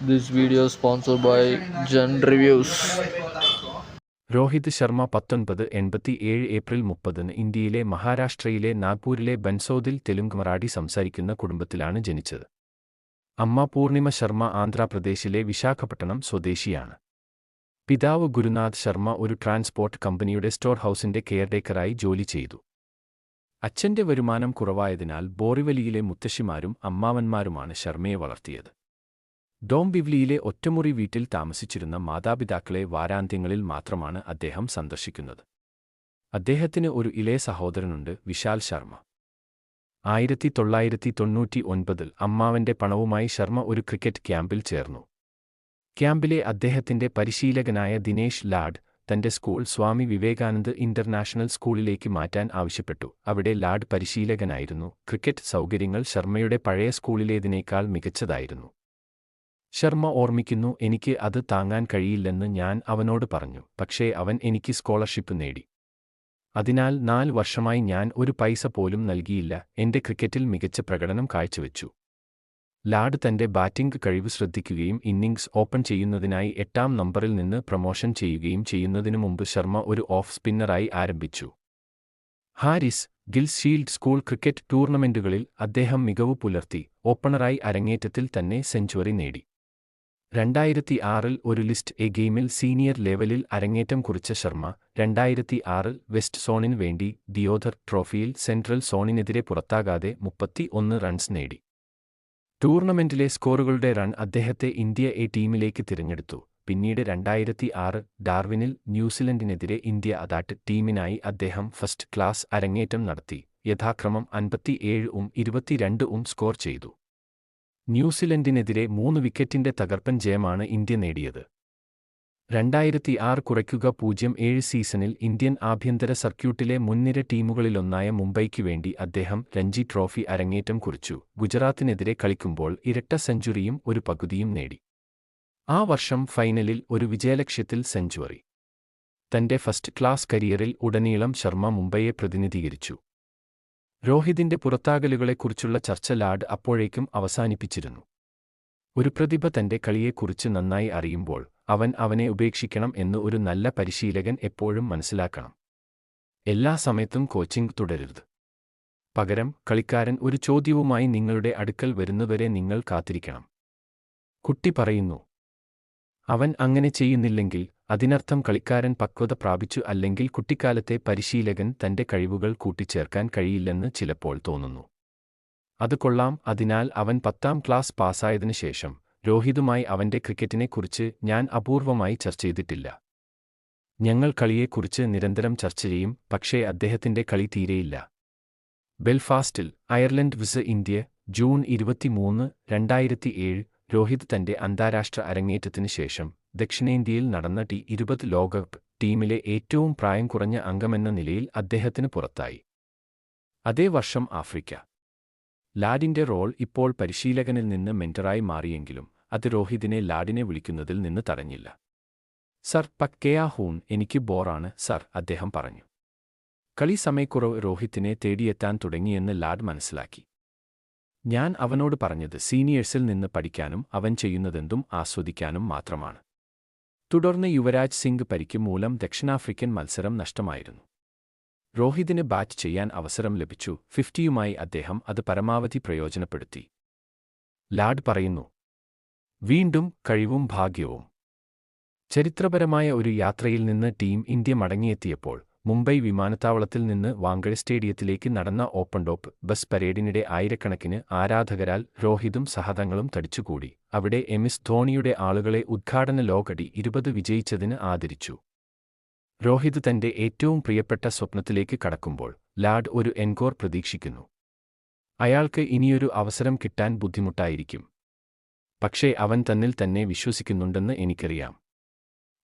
This video is sponsored by Gen Reviews. Rohit Sharma 1987 April 30 ഇന്ത്യയിലെ മഹാരാഷ്ട്രയിലെ നാഗ്പൂരിലെ ബൻസോദിൽ തെലുങ്ക് മറാഠി സംസാരിക്കുന്ന കുടുംബത്തിലാണ് ജനിച്ചത്. അമ്മ പൂർണിമ ശർമ്മ ആന്ധ്രാപ്രദേശിലെ വിശാഖപട്ടണം സ്വദേശിയാണ്. പിതാവ് ഗുരുനാഥ് ശർമ്മ ഒരു ട്രാൻസ്പോർട്ട് കമ്പനിയുടെ സ്റ്റോർ ഹൗസിന്റെ കെയർടേക്കറായി ജോലി ചെയ്തു. അച്ഛന്റെ വരുമാനം കുറവായതിനാൽ ബോറിവലിയിലെ മുത്തശ്ശിമാരും അമ്മാവന്മാരുമാണ് ശർമ്മയെ വളർത്തിയത്. ഡോംബിവ്ലിയിലെ ഒറ്റമുറി വീട്ടിൽ താമസിച്ചിരുന്ന മാതാപിതാക്കളെ വാരാന്ത്യങ്ങളിൽ മാത്രമാണ് അദ്ദേഹം സന്ദർശിക്കുന്നത്. അദ്ദേഹത്തിന് ഒരു ഇളയ സഹോദരനുണ്ട്, വിശാൽ ശർമ്മ. 1999 അമ്മാവന്റെ പണവുമായി ശർമ്മ ഒരു ക്രിക്കറ്റ് ക്യാമ്പിൽ ചേർന്നു. ക്യാമ്പിലെ അദ്ദേഹത്തിന്റെ പരിശീലകനായ ദിനേശ് ലാഡ് തന്റെ സ്കൂൾ സ്വാമി വിവേകാനന്ദ് ഇന്റർനാഷണൽ സ്കൂളിലേക്ക് മാറ്റാൻ ആവശ്യപ്പെട്ടു. അവിടെ ലാഡ് പരിശീലകനായിരുന്നു. ക്രിക്കറ്റ് സൗകര്യങ്ങൾ ശർമ്മയുടെ പഴയ സ്കൂളിലേതിനേക്കാൾ മികച്ചതായിരുന്നു. ശർമ്മ ഓർമ്മിക്കുന്നു, എനിക്ക് അത് താങ്ങാൻ കഴിയില്ലെന്ന് ഞാൻ അവനോട് പറഞ്ഞു, പക്ഷേ അവൻ എനിക്ക് സ്കോളർഷിപ്പ് നേടി. അതിനാൽ 4 വർഷമായി ഞാൻ ഒരു പൈസ പോലും നൽകിയില്ല. എന്റെ ക്രിക്കറ്റിൽ മികച്ച പ്രകടനം കാഴ്ചവെച്ചു. ലാഡ് തന്റെ ബാറ്റിംഗ് കഴിവ് ശ്രദ്ധിക്കുകയും ഇന്നിംഗ്സ് ഓപ്പൺ ചെയ്യുന്നതിനായി 8-ാം നമ്പറിൽ നിന്ന് പ്രൊമോഷൻ ചെയ്യുകയും ചെയ്യുന്നതിനു മുമ്പ് ശർമ്മ ഒരു ഓഫ് സ്പിന്നറായി ആരംഭിച്ചു. ഹാരിസ് ഗിൽ ഷീൽഡ് സ്കൂൾ ക്രിക്കറ്റ് ടൂർണമെന്റുകളിൽ അദ്ദേഹം മികവ് പുലർത്തി. ഓപ്പണറായി അരങ്ങേറ്റത്തിൽ തന്നെ സെഞ്ചുറി നേടി. 2006 ഒരു ലിസ്റ്റ് എ ഗെയിമിൽ സീനിയർ ലെവലിൽ അരങ്ങേറ്റം കുറിച്ച ശർമ്മ 2006 വെസ്റ്റ് സോണിന് വേണ്ടി ദിയോധർ ട്രോഫിയിൽ സെൻട്രൽ സോണിനെതിരെ പുറത്താകാതെ 31 റൺസ് നേടി. ടൂർണമെന്റിലെ സ്കോറുകളുടെ റൺ അദ്ദേഹത്തെ ഇന്ത്യ എ ടീമിലേക്ക് തിരഞ്ഞെടുത്തു. പിന്നീട് 2006 ഡാർവിനിൽ ന്യൂസിലൻഡിനെതിരെ ഇന്ത്യ അതാട്ട് ടീമിനായി അദ്ദേഹം ഫസ്റ്റ് ക്ലാസ് അരങ്ങേറ്റം നടത്തി. യഥാക്രമം 57 22 സ്കോർ ചെയ്തു. ന്യൂസിലൻഡിനെതിരെ 3 വിക്കറ്റിന്റെ തകർപ്പൻ ജയമാണ് ഇന്ത്യ നേടിയത്. 2006 കുറയ്ക്കുക 07 സീസണിൽ ഇന്ത്യൻ ആഭ്യന്തര സർക്യൂട്ടിലെ മുൻനിര ടീമുകളിലൊന്നായ മുംബൈയ്ക്കു വേണ്ടി അദ്ദേഹം രഞ്ജി ട്രോഫി അരങ്ങേറ്റം കുറിച്ചു. ഗുജറാത്തിനെതിരെ കളിക്കുമ്പോൾ ഇരട്ട സെഞ്ചുറിയും ഒരു പകുതിയും നേടി. ആ വർഷം ഫൈനലിൽ ഒരു വിജയലക്ഷ്യത്തിൽ സെഞ്ചുറി. തന്റെ ഫസ്റ്റ് ക്ലാസ് കരിയറിൽ ഉടനീളം ശർമ്മ മുംബൈയെ പ്രതിനിധീകരിച്ചു. രോഹിതിന്റെ പുറത്താകലുകളെക്കുറിച്ചുള്ള ചർച്ച ലാഡ് അപ്പോഴേക്കും അവസാനിപ്പിച്ചിരുന്നു. ഒരു പ്രതിഭ തന്റെ കളിയെക്കുറിച്ച് നന്നായി അറിയുമ്പോൾ അവനെ ഉപേക്ഷിക്കണം എന്ന് ഒരു നല്ല പരിശീലകൻ എപ്പോഴും മനസ്സിലാക്കണം. എല്ലാ സമയത്തും കോച്ചിംഗ് തുടരരുത്. പകരം കളിക്കാരൻ ഒരു ചോദ്യവുമായി നിങ്ങളുടെ അടുക്കൽ വരുന്നവരെ നിങ്ങൾ കാത്തിരിക്കണം. കുട്ടി പറയുന്നു. അവൻ അങ്ങനെ ചെയ്യുന്നില്ലെങ്കിൽ അതിനർത്ഥം കളിക്കാരൻ പക്വത പ്രാപിച്ചു, അല്ലെങ്കിൽ കുട്ടിക്കാലത്തെ പരിശീലകൻ തന്റെ കഴിവുകൾ കൂട്ടിച്ചേർക്കാൻ കഴിയില്ലെന്ന് ചിലപ്പോൾ തോന്നുന്നു. അത് കൊള്ളാം. അതിനാൽ അവൻ 10-ാം ക്ലാസ് പാസ്സായതിനു ശേഷം രോഹിതുമായി അവന്റെ ക്രിക്കറ്റിനെക്കുറിച്ച് ഞാൻ അപൂർവമായി ചർച്ച ചെയ്തിട്ടില്ല. ഞങ്ങൾ കളിയെക്കുറിച്ച് നിരന്തരം ചർച്ച ചെയ്യും, പക്ഷേ അദ്ദേഹത്തിന്റെ കളി തീരെയില്ല. ബെൽഫാസ്റ്റിൽ അയർലൻഡ് വിസ് ഇന്ത്യ ജൂൺ 23, 2007 രോഹിത് തന്റെ അന്താരാഷ്ട്ര അരങ്ങേറ്റത്തിനു ശേഷം ദക്ഷിണേന്ത്യയിൽ നടന്ന T20 ലോകകപ്പ് ടീമിലെ ഏറ്റവും പ്രായം കുറഞ്ഞ അംഗമെന്ന നിലയിൽ അദ്ദേഹത്തിന് പുറത്തായി. അതേ വർഷം ആഫ്രിക്ക. ലാഡിന്റെ റോൾ ഇപ്പോൾ പരിശീലകനിൽ നിന്ന് മെന്ററായി മാറിയെങ്കിലും അത് രോഹിതിനെ ലാഡിനെ വിളിക്കുന്നതിൽ നിന്ന് തടഞ്ഞില്ല. സർ പക്കേയ ഹൂൺ, എനിക്ക് ബോറാണ് സർ, അദ്ദേഹം പറഞ്ഞു. കളി സമയക്കുറവ് രോഹിത്തിനെ തേടിയെത്താൻ തുടങ്ങിയെന്ന് ലാഡ് മനസ്സിലാക്കി. ഞാൻ അവനോട് പറഞ്ഞത് സീനിയേഴ്സിൽ നിന്ന് പഠിക്കാനും അവൻ ചെയ്യുന്നതെന്തും ആസ്വദിക്കാനും മാത്രമാണ്. തുടർന്ന് യുവരാജ് സിംഗ് പരിക്ക് മൂലം ദക്ഷിണാഫ്രിക്കൻ മത്സരം നഷ്ടമായിരുന്നു. രോഹിതിന് ബാറ്റ് ചെയ്യാൻ അവസരം ലഭിച്ചു. 50യുമായി അദ്ദേഹം അത് പരമാവധി പ്രയോജനപ്പെടുത്തി. ലാഡ് പറയുന്നു. വീണ്ടും കഴിവും ഭാഗ്യവും. ചരിത്രപരമായ ഒരു യാത്രയിൽ നിന്ന് ടീം ഇന്ത്യ മടങ്ങിയെത്തിയപ്പോൾ മുംബൈ വിമാനത്താവളത്തിൽ നിന്ന് വാങ്കഡെ സ്റ്റേഡിയത്തിലേക്ക് നടന്ന ഓപ്പൺ ടോപ്പ് ബസ് പരേഡിനിടെ ആയിരക്കണക്കിന് ആരാധകരാൽ രോഹിതും സഹതങ്ങളും തടിച്ചുകൂടി. അവിടെ MS ധോണിയുടെ ആളുകളെ ഉദ്ഘാടന ലോക T20 വിജയിച്ചതിന് ആദരിച്ചു. രോഹിത് തന്റെ ഏറ്റവും പ്രിയപ്പെട്ട സ്വപ്നത്തിലേക്ക് കടക്കുമ്പോൾ ലാഡ് ഒരു എൻകോർ പ്രതീക്ഷിക്കുന്നു. അയാൾക്ക് ഇനിയൊരു അവസരം കിട്ടാൻ ബുദ്ധിമുട്ടായിരിക്കും. പക്ഷേ അവൻ തന്നിൽ തന്നെ വിശ്വസിക്കുന്നുണ്ടെന്ന് എനിക്കറിയാം.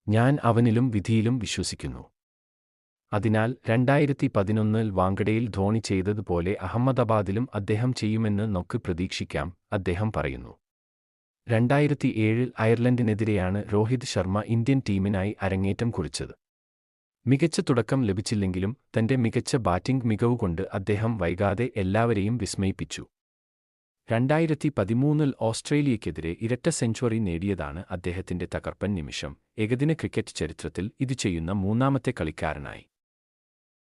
ഞാൻ അവനിലും വിധിയിലും വിശ്വസിക്കുന്നു. അതിനാൽ 2011 വാങ്കഡെയിൽ ധോണി ചെയ്തതുപോലെ അഹമ്മദാബാദിലും അദ്ദേഹം ചെയ്യുമെന്ന് നമുക്ക് പ്രതീക്ഷിക്കാം, അദ്ദേഹം പറയുന്നു. 2007 അയർലൻഡിനെതിരെയാണ് രോഹിത് ശർമ്മ ഇന്ത്യൻ ടീമിനായി അരങ്ങേറ്റം കുറിച്ചത്. മികച്ച തുടക്കം ലഭിച്ചില്ലെങ്കിലും തന്റെ മികച്ച ബാറ്റിംഗ് മികവുകൊണ്ട് അദ്ദേഹം വൈകാതെ എല്ലാവരെയും വിസ്മയിപ്പിച്ചു. 2013-ൽ ഓസ്ട്രേലിയയ്ക്കെതിരെ ഇരട്ട സെഞ്ചുറി നേടിയതാണ് അദ്ദേഹത്തിന്റെ തകർപ്പൻ നിമിഷം. ഏകദിന ക്രിക്കറ്റ് ചരിത്രത്തിൽ ഇത് ചെയ്യുന്ന മൂന്നാമത്തെ കളിക്കാരനായി.